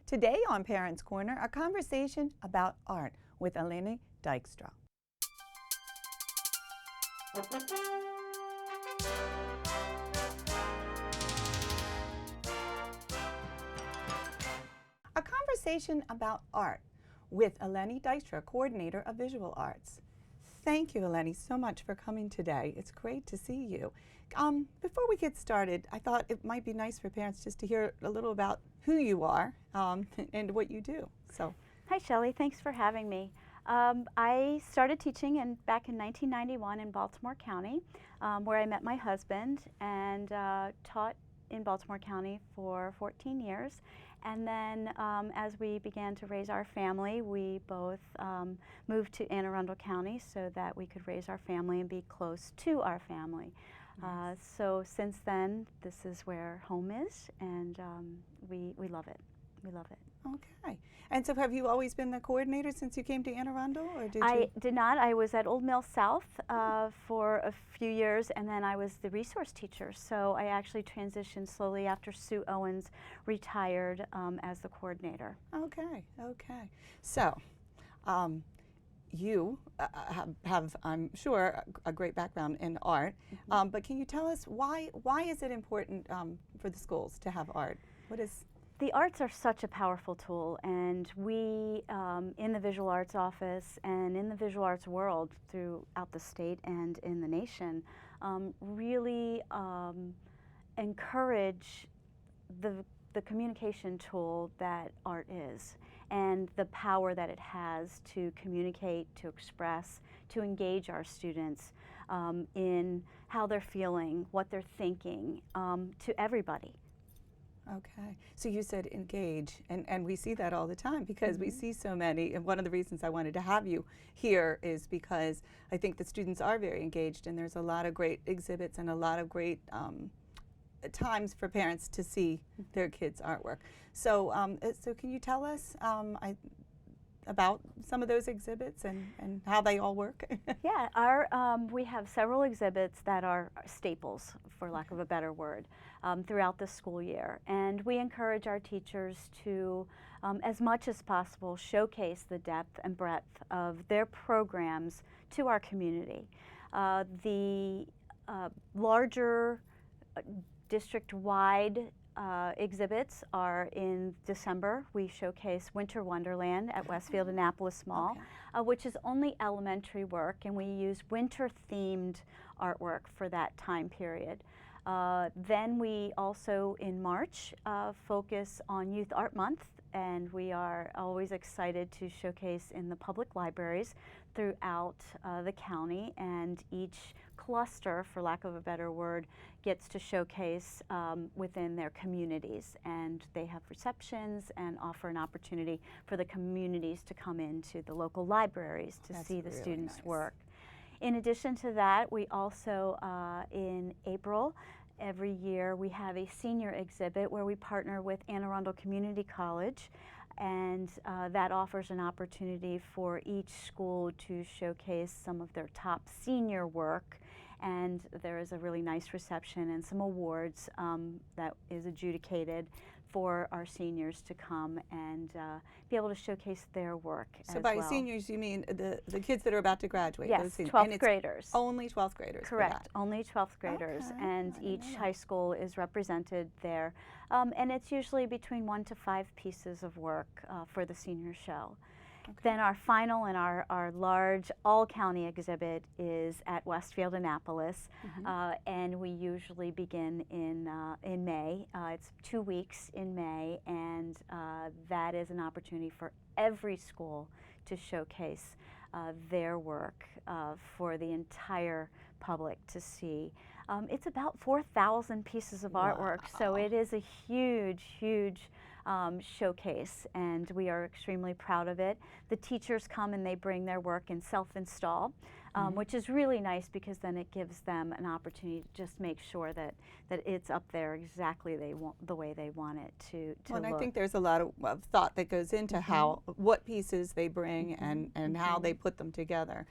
Today on Parents Corner, a conversation about art with Eleni Dykstra. A conversation about art with Eleni Dykstra, Coordinator of Visual Arts. Thank you, Eleni, so much for coming today. It's great to see you. Before we get started, I thought it might be nice for parents just to hear a little about who you are and what you do. So, hi, Shelley. Thanks for having me. I started teaching back in 1991 in Baltimore County, where I met my husband and taught in Baltimore County for 14 years. And then as we began to raise our family, we both moved to Anne Arundel County so that we could raise our family and be close to our family. Nice. So since then, this is where home is, and we love it. We love it. Okay. And so have you always been the coordinator since you came to Anne Arundel, or did you? I did not. I was at Old Mill South for a few years, and then I was the resource teacher. So I actually transitioned slowly after Sue Owens retired as the coordinator. Okay, okay. So you have, I'm sure, a great background in art, but can you tell us why is it important for the schools to have art? What is... The arts are such a powerful tool, and we in the visual arts office and in the visual arts world throughout the state and in the nation really encourage the communication tool that art is, and the power that it has to communicate, to express, to engage our students in how they're feeling, what they're thinking, to everybody. Okay, so you said engage, and we see that all the time because we see so many, and one of the reasons I wanted to have you here is because I think the students are very engaged, and there's a lot of great exhibits and a lot of great times for parents to see their kids' artwork. So, so can you tell us about some of those exhibits and how they all work? Yeah, we have several exhibits that are staples, for lack of a better word, throughout the school year. And we encourage our teachers to, as much as possible, showcase the depth and breadth of their programs to our community. The larger district-wide exhibits are in December. We showcase Winter Wonderland at Westfield Annapolis Mall, which is only elementary work, and we use winter-themed artwork for that time period. Then we also, in March, focus on Youth Art Month, and we are always excited to showcase in the public libraries throughout the county, and each cluster, for lack of a better word, gets to showcase within their communities, and they have receptions and offer an opportunity for the communities to come into the local libraries to see the students' work. In addition to that, we also, in April, every year we have a senior exhibit where we partner with Anne Arundel Community College, and that offers an opportunity for each school to showcase some of their top senior work, and there is a really nice reception and some awards that is adjudicated for our seniors to come and be able to showcase their work as well. So by seniors, you mean the kids that are about to graduate? Yes, 12th graders. Only 12th graders. Correct, only 12th graders, and each high school is represented there. And it's usually between 1 to 5 pieces of work for the senior show. Okay. Then our final and our large all-county exhibit is at Westfield Annapolis, and we usually begin in May. It's 2 weeks in May, and that is an opportunity for every school to showcase their work for the entire public to see. It's about 4,000 pieces of artwork, so it is a huge, huge showcase, and we are extremely proud of it. The teachers come and they bring their work and self-install, which is really nice because then it gives them an opportunity to just make sure that it's up there exactly the way they want it to well, and look. I think there's a lot of thought that goes into what pieces they bring and how they put them together.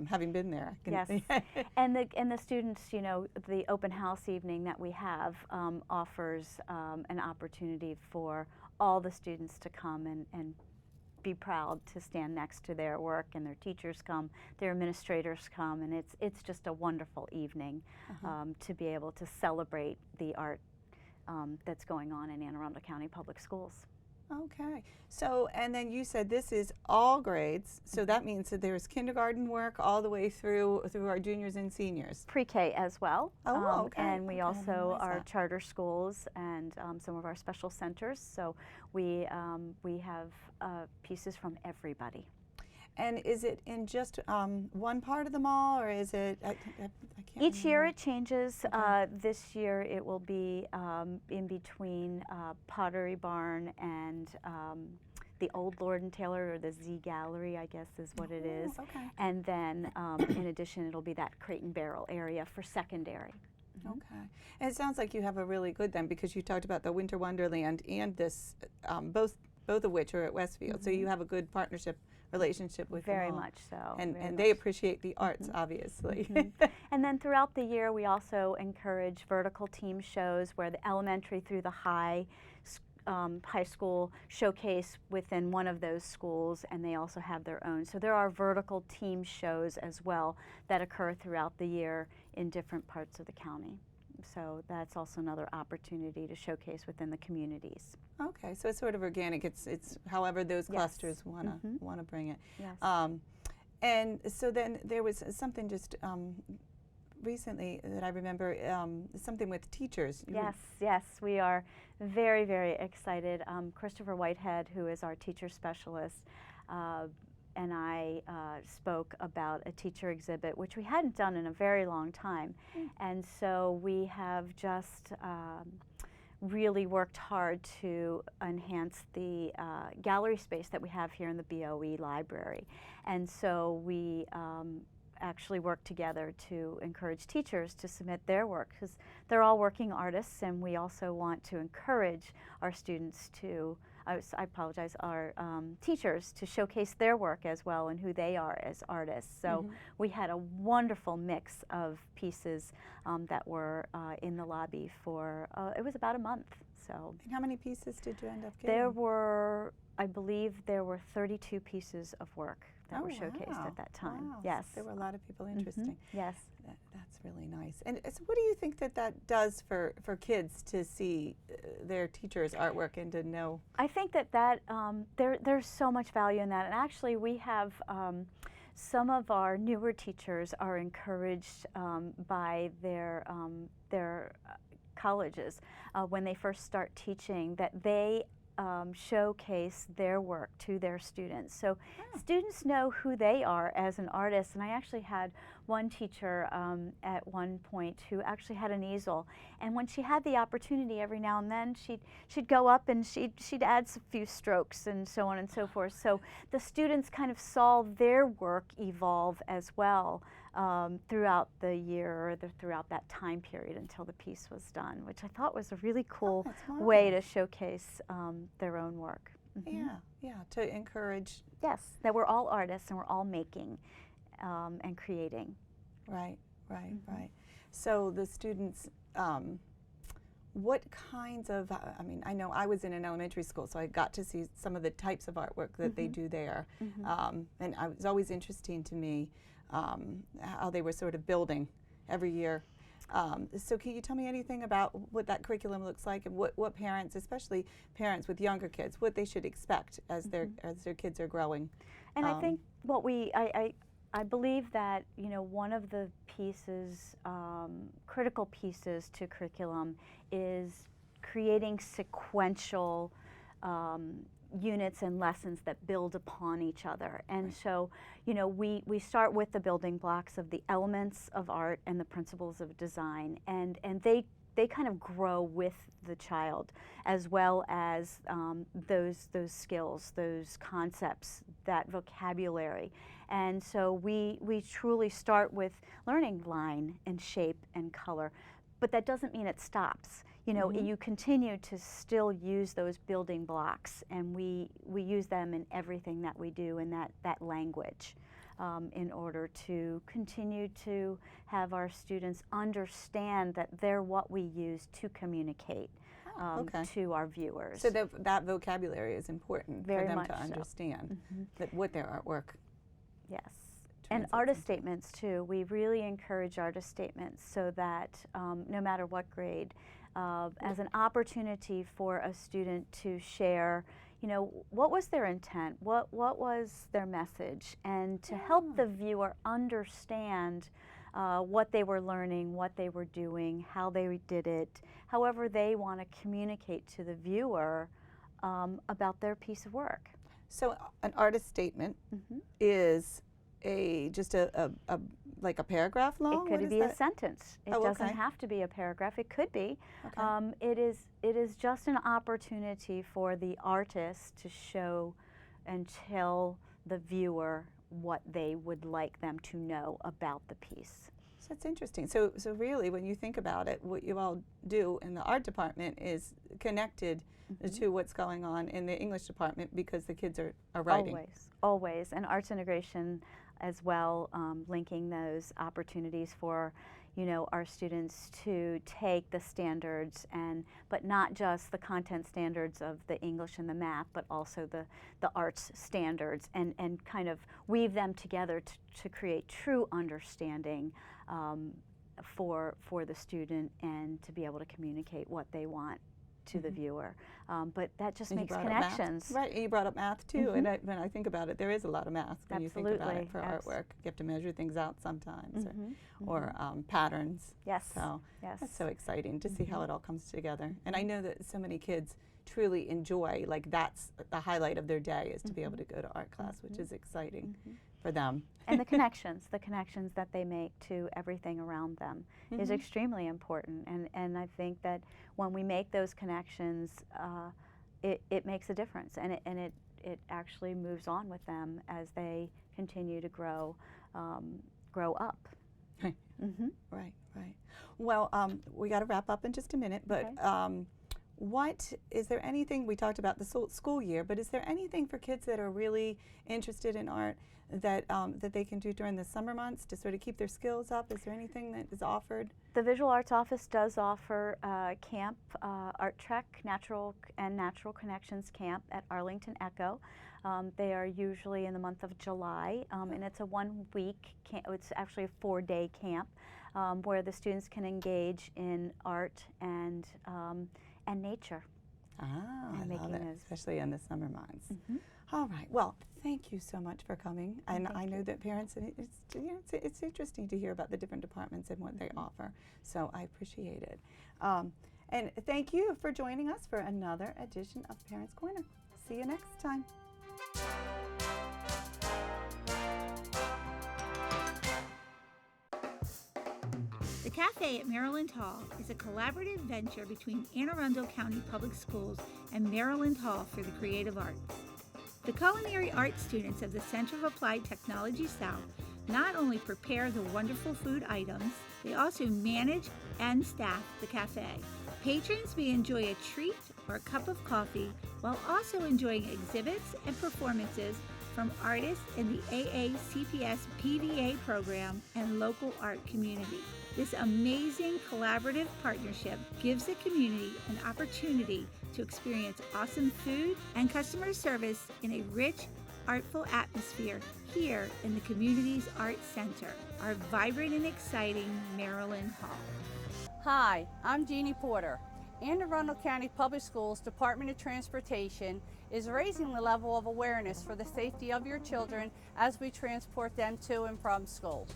Having been there, yes, and the students, you know, the open house evening that we have offers an opportunity for all the students to come and be proud to stand next to their work, and their teachers come, their administrators come, and it's just a wonderful evening to be able to celebrate the art that's going on in Anne Arundel County Public Schools. Okay. So, and then you said this is all grades, so that means that there's kindergarten work all the way through our juniors and seniors. Pre-K as well. Oh, okay. And we Okay, I didn't also realize are that. charter schools and some of our special centers. So we have pieces from everybody. And is it in just one part of the mall, or is it? I can't Each year remember. it changes. Okay. This year it will be in between Pottery Barn and the Old Lord and Taylor, or the Z Gallery, I guess is what it is. Okay. And then in addition, it'll be that Crate and Barrel area for secondary. Okay. And it sounds like you have a really good then, because you talked about the Winter Wonderland and this, both of which are at Westfield. So you have a good partnership relationship with them Very all. much so. And very they much. appreciate the arts, obviously. And then throughout the year, we also encourage vertical team shows where the elementary through the high school showcase within one of those schools, and they also have their own. So there are vertical team shows as well that occur throughout the year in different parts of the county. So that's also another opportunity to showcase within the communities. Okay, so it's sort of organic. It's however those Yes. clusters wanna bring it. Yes. And so then there was something just recently that I remember, something with teachers. Yes, we are very, very excited. Christopher Whitehead, who is our teacher specialist, and I spoke about a teacher exhibit, which we hadn't done in a very long time. And so we have just really worked hard to enhance the gallery space that we have here in the BOE library. And so we actually work together to encourage teachers to submit their work, because they're all working artists, and we also want to encourage our students to, I apologize, our teachers to showcase their work as well and who they are as artists. So we had a wonderful mix of pieces that were in the lobby for, it was about a month. So And how many pieces did you end up getting? there were, I believe there were 32 pieces of work that were showcased at that time. Wow. Yes. So there were a lot of people interesting. Yes. That's really nice. And so what do you think that does for kids to see their teachers' artwork and to know? I think that there's so much value in that. And actually we have some of our newer teachers are encouraged by their colleges when they first start teaching, that they showcase their work to their students. So students know who they are as an artist. And I actually had one teacher at one point who actually had an easel. And when she had the opportunity, every now and then, she'd go up and she'd add a few strokes and so on and so forth. So the students kind of saw their work evolve as well throughout the year, or throughout that time period until the piece was done, which I thought was a really cool way to showcase their own work. Yeah, to encourage. Yes, that we're all artists and we're all making and creating. Right. So the students, what kinds of, I mean, I know I was in an elementary school, so I got to see some of the types of artwork that they do there. And it was always interesting to me how they were sort of building every year. So can you tell me anything about what that curriculum looks like, and what parents, especially parents with younger kids, what they should expect as their kids are growing? And I think what I believe that, you know, one of the pieces, critical pieces to curriculum is creating sequential units and lessons that build upon each other. And so, you know, we start with the building blocks of the elements of art and the principles of design, and they kind of grow with the child, as well as those skills, those concepts, that vocabulary. And so we truly start with learning line and shape and color, but that doesn't mean it stops. You know, you continue to still use those building blocks, and we use them in everything that we do in that language in order to continue to have our students understand that they're what we use to communicate Okay. to our viewers. So that vocabulary is important Very for them much to so. understand that what their artwork. Yes. And artist statements too. We really encourage artist statements so that no matter what grade, as an opportunity for a student to share, you know, what was their intent, what was their message, and to help the viewer understand what they were learning, what they were doing, how they did it, however they want to communicate to the viewer about their piece of work. So an artist statement is just a like a paragraph long? It could be a sentence. It doesn't okay. have to be a paragraph. It could be. Okay. It is just an opportunity for the artist to show and tell the viewer what they would like them to know about the piece. So that's interesting. So really, when you think about it, what you all do in the art department is connected to what's going on in the English department because the kids are writing. Always. And arts integration as well, linking those opportunities for, you know, our students to take the standards but not just the content standards of the English and the math, but also the arts standards and kind of weave them together to create true understanding for the student and to be able to communicate what they want to the viewer. But that just makes connections. Right, and you brought up math too, and when I think about it, there is a lot of math when you think about it for artwork. You have to measure things out sometimes, or patterns. Yes. So that's so exciting to see how it all comes together. And I know that so many kids truly enjoy, like that's the highlight of their day is to be able to go to art class, which is exciting for them. And the connections that they make to everything around them is extremely important. And I think that when we make those connections, it makes a difference, and it actually moves on with them as they continue to grow up. Right. Right. Well, we got to wrap up in just a minute, but. What is there anything we talked about the school year? But is there anything for kids that are really interested in art that that they can do during the summer months to sort of keep their skills up? Is there anything that is offered? The Visual Arts Office does offer camp, Art Trek, Natural Connections Camp at Arlington Echo. They are usually in the month of July, and it's a 1 week camp. It's actually a 4-day camp where the students can engage in art and nature. I love it, especially in the summer months. All right. Well, thank you so much for coming. And I know that parents, it's interesting to hear about the different departments and what they offer. So I appreciate it. And thank you for joining us for another edition of Parents Corner. See you next time. The Cafe at Maryland Hall is a collaborative venture between Anne Arundel County Public Schools and Maryland Hall for the Creative Arts. The culinary arts students of the Center of Applied Technology South not only prepare the wonderful food items, they also manage and staff the cafe. Patrons may enjoy a treat or a cup of coffee while also enjoying exhibits and performances from artists in the AACPS PVA program and local art community. This amazing collaborative partnership gives the community an opportunity to experience awesome food and customer service in a rich, artful atmosphere here in the community's Art Center, our vibrant and exciting Maryland Hall. Hi, I'm Jeannie Porter. Anne Arundel County Public Schools Department of Transportation is raising the level of awareness for the safety of your children as we transport them to and from school.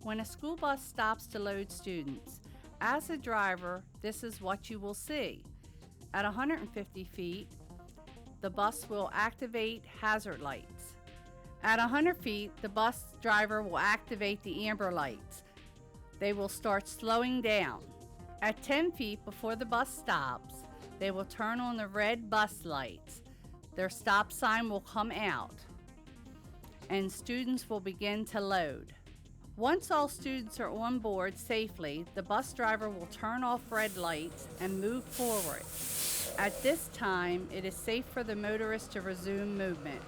When a school bus stops to load students, as a driver, this is what you will see. At 150 feet, the bus will activate hazard lights. At 100 feet, the bus driver will activate the amber lights. They will start slowing down. At 10 feet before the bus stops, they will turn on the red bus lights. Their stop sign will come out, and students will begin to load. Once all students are on board safely, the bus driver will turn off red lights and move forward. At this time, it is safe for the motorist to resume movement.